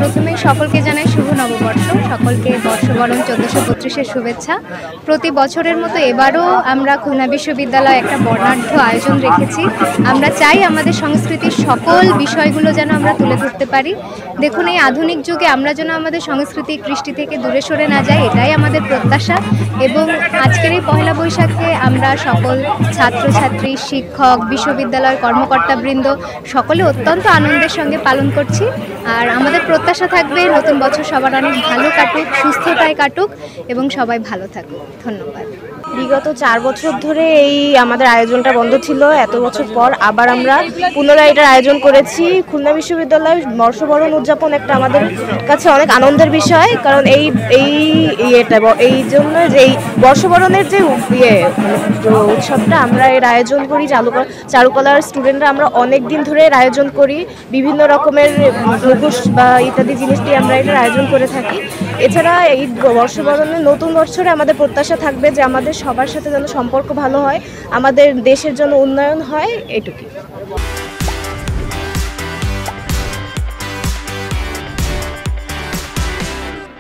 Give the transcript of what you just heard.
প্রথমেই সকলকে জানাই শুভ নববর্ষ। সকলকে বর্ষবরণ 1432-এর শুভেচ্ছা। প্রতি বছরের মতো এবারও আমরা খুলনা বিশ্ববিদ্যালয়ে একটা বর্ণাঢ্য আয়োজন রেখেছি। আমরা চাই আমাদের সংস্কৃতির সকল বিষয়গুলো যেন আমরা তুলে ধরতে পারি। দেখুন, এই আধুনিক যুগে আমরা যেন আমাদের সংস্কৃতি কৃষ্টি থেকে দূরে সরে না যাই, এটাই আমাদের প্রত্যাশা। এবং আজকের এই পহেলা বৈশাখে আমরা সকল ছাত্রছাত্রী, শিক্ষক, বিশ্ববিদ্যালয়ের কর্মকর্তাবৃন্দ সকলে অত্যন্ত আনন্দের সঙ্গে পালন করছি। আর আমাদের প্রত্যাশা থাকবে নতুন বছর সবার অনেক ভালো কাটুক, সুস্থতায় কাটুক এবং সবাই ভালো থাকুক। ধন্যবাদ। বিগত 4 বছর ধরে এই আমাদের আয়োজনটা বন্ধ ছিল। এত বছর পর আবার আমরা পুনরায় এটার আয়োজন করেছি। খুলনা বিশ্ববিদ্যালয় বর্ষবরণ উদযাপন একটা আমাদের কাছে অনেক আনন্দের বিষয়, কারণ এই জন্য যে এই বর্ষবরণের যে উৎসবটা আমরা এর আয়োজন করি চারুকলার স্টুডেন্টরা আমরা অনেক দিন ধরে এর আয়োজন করি। বিভিন্ন রকমের মুখোশ বা ইত্যাদি জিনিস দিয়ে আমরা এটার আয়োজন করে থাকি। এছাড়া এই বর্ষবরণের নতুন বছরে আমাদের প্রত্যাশা থাকবে যে আমাদের সবার সাথে যেন সম্পর্ক ভালো হয়, আমাদের দেশের জন্য উন্নয়ন হয়, এটুকুই।